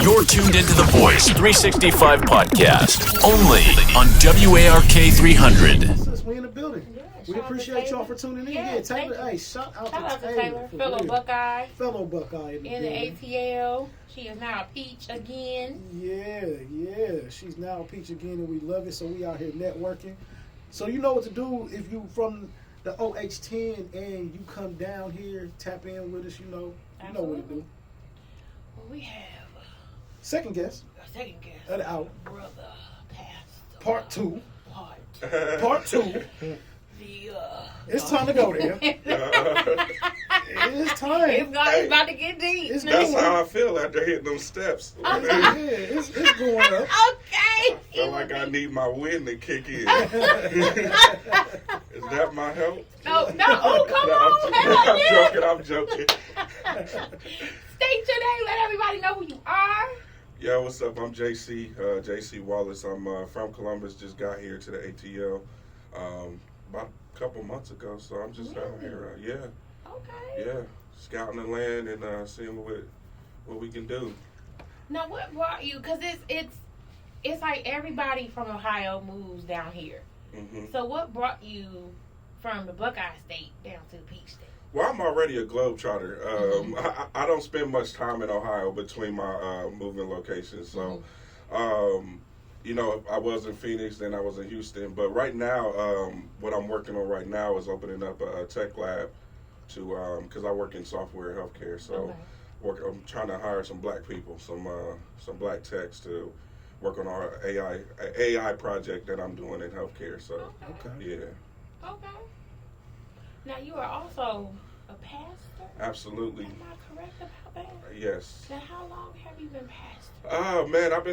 You're tuned into the Voice365 podcast, only on Wark300. Since we in the building. We appreciate y'all for tuning in. Yeah, Taylor. Hey, shout out to Taylor. Fellow real. Buckeye. Fellow Buckeye in the ATL. She is now a peach again. Yeah. She's now a peach again, and we love it. So we out here networking. So you know what to do if you from the OH10 and you come down here, tap in with us. You know what to do. Well, we have second guest. Of the hour. Brother Pastor. Part 2. Part 2. It's time to go there. It's time. It's about to get deep. That's how I feel after hitting them steps. It's going up. Okay. I feel like I need my wind to kick in. Is that my help? No. Oh, come on. I'm joking. State your name. Let everybody know who you are. Yeah, what's up? I'm JC Wallace. I'm from Columbus. Just got here to the ATL about a couple months ago. So I'm just out here. Scouting the land and seeing what we can do. Now, what brought you? Because it's like everybody from Ohio moves down here. Mm-hmm. So what brought you from the Buckeye State down to the Peach State? Well, I'm already a globetrotter. I don't spend much time in Ohio between my moving locations. So, I was in Phoenix, then I was in Houston. But right now, what I'm working on right now is opening up a tech lab because I work in software healthcare. So I'm trying to hire some black people, some black techs to work on our AI project that I'm doing in healthcare. So, Okay. Now, you are also a pastor? Absolutely. Am I correct about that? Yes. Now, how long have you been pastor? Oh, man, I've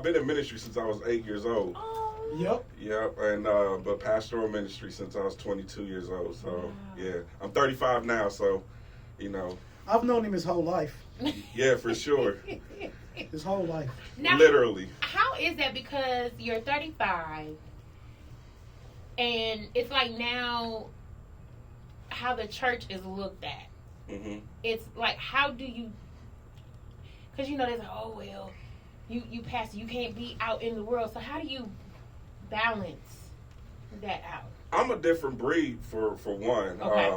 been in ministry since I was 8 years old. Oh. Yep, and but pastoral ministry since I was 22 years old. So, yeah. I'm 35 now, so, I've known him his whole life. Yeah, for sure. His whole life. Now, literally. How is that? Because you're 35, and it's like now how the church is looked at. Mm-hmm. It's like, how do you, because there's like, oh, well, you pastor, you can't be out in the world. So how do you balance that out? I'm a different breed for one. Okay.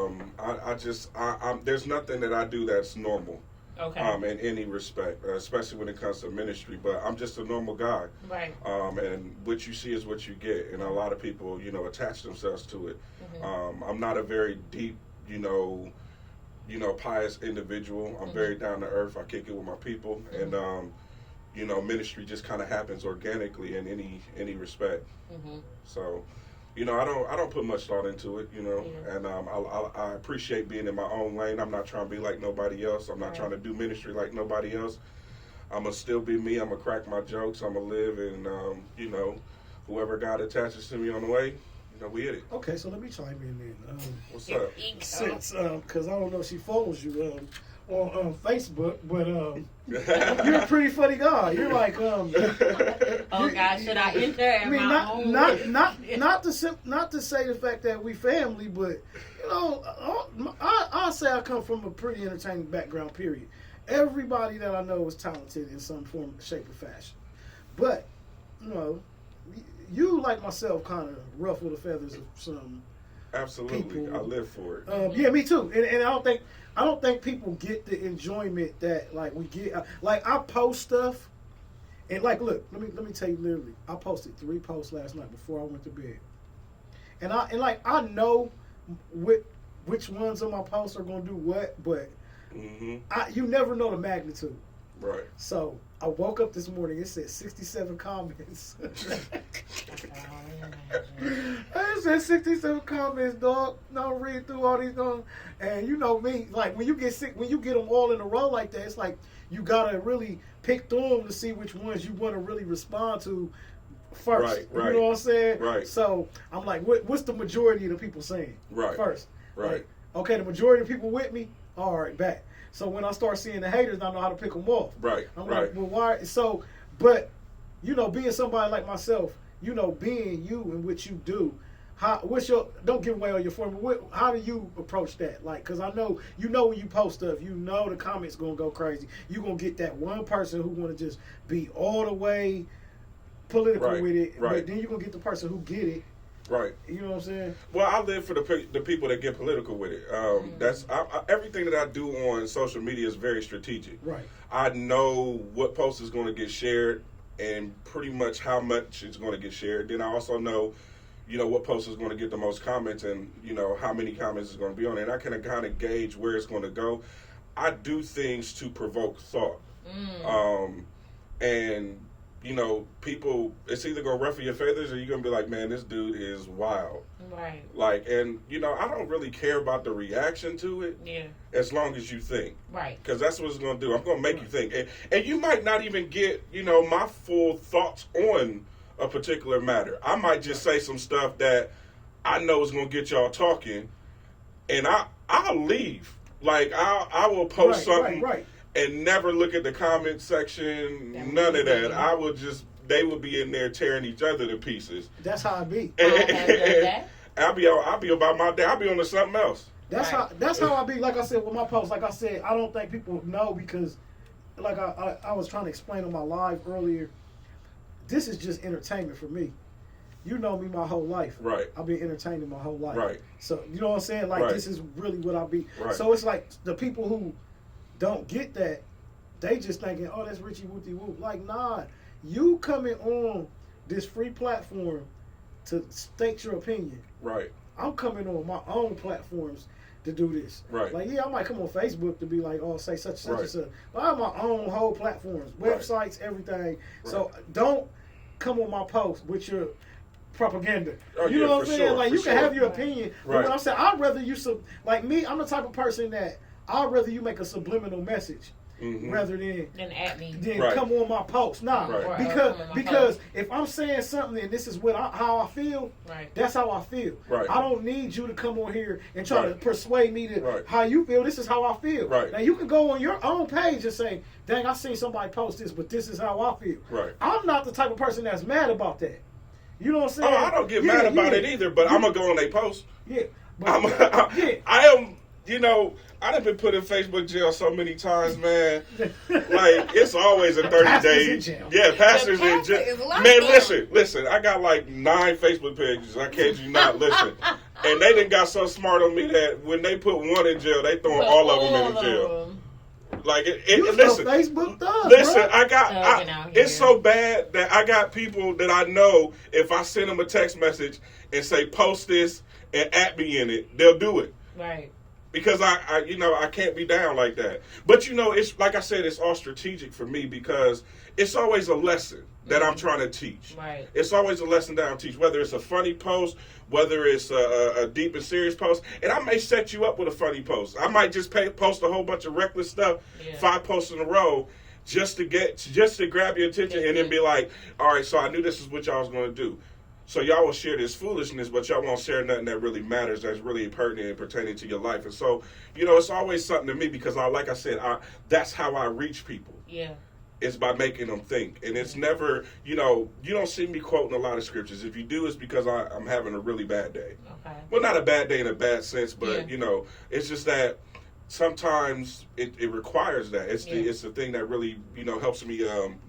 I'm there's nothing that I do that's normal. Okay. In any respect, especially when it comes to ministry. But I'm just a normal guy. Right. And what you see is what you get. And a lot of people, attach themselves to it. Mm-hmm. I'm not a very deep, pious individual. I'm very down to earth. I kick it with my people. Mm-hmm. And, ministry just kind of happens organically in any respect. Mm-hmm. So, I don't put much thought into it, and I appreciate being in my own lane. I'm not trying to be like nobody else. I'm not trying to do ministry like nobody else. I'm going to still be me. I'm going to crack my jokes. I'm going to live, and, whoever God attaches to me on the way, we hit it. Okay, so let me chime in then. What's up? Since, because I don't know if she follows you on Facebook, but you're a pretty funny guy. You're like, oh God, should I enter? Not to say the fact that we family, but I'll say I come from a pretty entertaining background. Period. Everybody that I know is talented in some form, shape, or fashion. But you like myself, kind of ruffle the feathers of some. Absolutely, people. I live for it. Yeah, me too. And I don't think people get the enjoyment that we get. Like, I post stuff, and look, let me tell you literally, I posted 3 posts last night before I went to bed, and I know which ones of my posts are gonna do what, but you never know the magnitude. Right. So I woke up this morning. It said 67 comments. It said 67 comments, dog. No, read through all these, and you know me. Like, when you get them all in a row like that, it's like you gotta really pick through them to see which ones you want to really respond to first. Right. You know what I'm saying? Right. So I'm like, what's the majority of the people saying? Right. First. Right. Like, okay, the majority of people with me. All right, back. So when I start seeing the haters, I know how to pick them off. Right. I'm like, well, why? So, but being somebody like myself, being you and what you do, Don't give away all your formula. How do you approach that? Like, cause I know when you post stuff, the comments gonna go crazy. You gonna get that one person who wanna just be all the way political with it, right. But then you gonna get the person who get it. Right. You know what I'm saying? Well, I live for the people that get political with it. That's everything that I do on social media is very strategic. Right. I know what post is going to get shared and pretty much how much it's going to get shared. Then I also know, what post is going to get the most comments and, how many comments is going to be on it. And I can kind of gauge where it's going to go. I do things to provoke thought. And people, it's either going to ruffle your feathers or you're going to be like, man, this dude is wild. Right. Like, and, I don't really care about the reaction to it. Yeah. As long as you think. Right. Because that's what it's going to do. I'm going to make you think. And you might not even get, my full thoughts on a particular matter. I might just say some stuff that I know is going to get y'all talking. And I'll leave. Like, I will post something. Right. And never look at the comment section, none of that. I would they would be in there tearing each other to pieces. That's how I be. I'll be about my day. I'll be on to something else. That's how I be. Like I said with my posts, like I said, I don't think people know because, like I was trying to explain on my live earlier, this is just entertainment for me. You know me my whole life. Right. I've been entertaining my whole life. Right. So, you know what I'm saying? Like, this is really what I be. Right. So, it's like the people who don't get that, they just thinking, oh, that's Richie Wooty Woo. Like, nah, you coming on this free platform to state your opinion. Right. I'm coming on my own platforms to do this. Right. Like, yeah, I might come on Facebook to be like, oh, say such and such. But I have my own whole platforms, websites, everything. Right. So don't come on my post with your propaganda. You know what I'm saying? Sure, like, you can have your opinion. But right. what I'm saying, I'd rather you, like me, I'm the type of person that I'd rather you make a subliminal message rather than at me. Come on my post. Nah, because if I'm saying something and this is how I feel, that's how I feel. Right. I don't need you to come on here and try to persuade me to how you feel. This is how I feel. Right. Now you can go on your own page and say, dang, I seen somebody post this, but this is how I feel. Right. I'm not the type of person that's mad about that. You know what I'm saying? Oh, I don't get mad about it either, but I'm going to go on their post. Yeah. I am, I done been put in Facebook jail so many times, man. Like, it's always a 30-day. Yeah, pastors in jail. Man, listen. I got like 9 Facebook pages. I kid you not. Listen. And they done got so smart on me that when they put one in jail, they throwing all of them in jail. Like, listen. Facebook does, listen, bro. It's so bad that I got people that I know, if I send them a text message and say, post this and at me in it, they'll do it. Right. Because I can't be down like that. But it's like I said, it's all strategic for me because it's always a lesson that I'm trying to teach. Right. It's always a lesson that I'm teaching, whether it's a funny post, whether it's a deep and serious post. And I may set you up with a funny post. I might just post a whole bunch of reckless stuff, 5 posts in a row, just to grab your attention and then be like, all right, so I knew this is what y'all was going to do. So y'all will share this foolishness, but y'all won't share nothing that really matters, that's really pertinent and pertaining to your life. And so, it's always something to me because, like I said, that's how I reach people. Yeah. It's by making them think. And it's never, you don't see me quoting a lot of scriptures. If you do, it's because I'm having a really bad day. Okay. Well, not a bad day in a bad sense, but, it's just that sometimes it requires that. It's the thing that really, helps me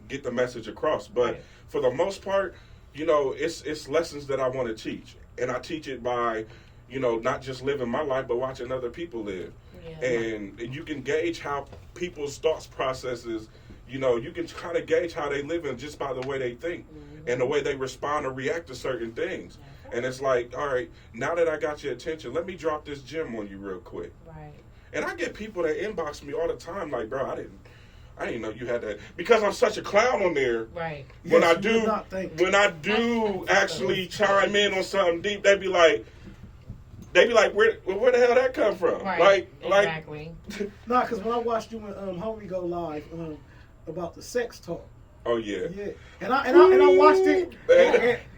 get the message across. But for the most part, it's lessons that I want to teach. And I teach it by, not just living my life, but watching other people live. Yeah. And you can gauge how people's thoughts processes, you can kind of gauge how they live just by the way they think and the way they respond or react to certain things. And it's like, all right, now that I got your attention, let me drop this gem on you real quick. Right. And I get people that inbox me all the time like, bro, I didn't know you had that, because I'm such a clown on there. Right. When I do actually chime in on something deep, they be like, where the hell that come from? Right. Exactly. Nah, because when I watched you and Homie go live about the sex talk. Oh yeah. Yeah. And I watched it.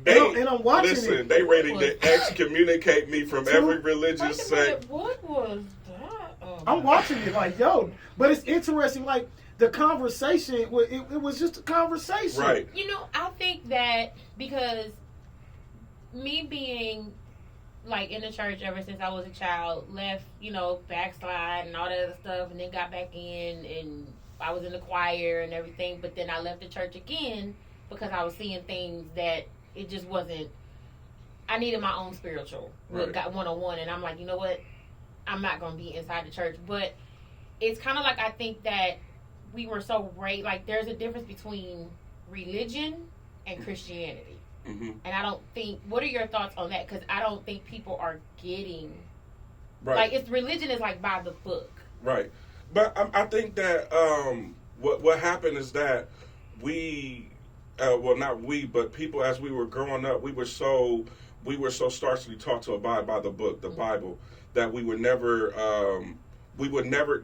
And I'm watching it. Listen, they ready to excommunicate me from every religious sect. What was that? Oh, I'm watching it like, but it's interesting. Like, the conversation, it was just a conversation. Right. I think that because me being like in the church ever since I was a child. Left, backslide and all that other stuff, and then got back in, and I was in the choir and everything. But then I left the church again because I was seeing things that it just wasn't. I needed my own spiritual, got one-on-one, and I'm like, you know what? I'm not going to be inside the church. But it's kind of like I think that we were so raised, like there's a difference between religion and Christianity. Mm-hmm. And I don't think, what are your thoughts on that? Because I don't think people are getting, like it's religion is like by the book. Right. But I think that what happened is that we, well not we, but people as we were growing up, we were so starkly taught to abide by the book, the Bible, that we would never,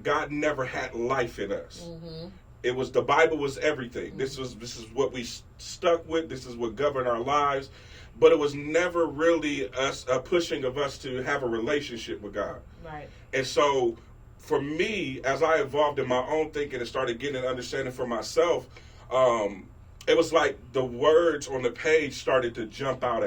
God never had life in us. Mm-hmm. It was, the Bible was everything. Mm-hmm. This is what we stuck with. This is what governed our lives. But it was never really a pushing of us to have a relationship with God. Right. And so for me, as I evolved in my own thinking and started getting an understanding for myself, it was like the words on the page started to jump out at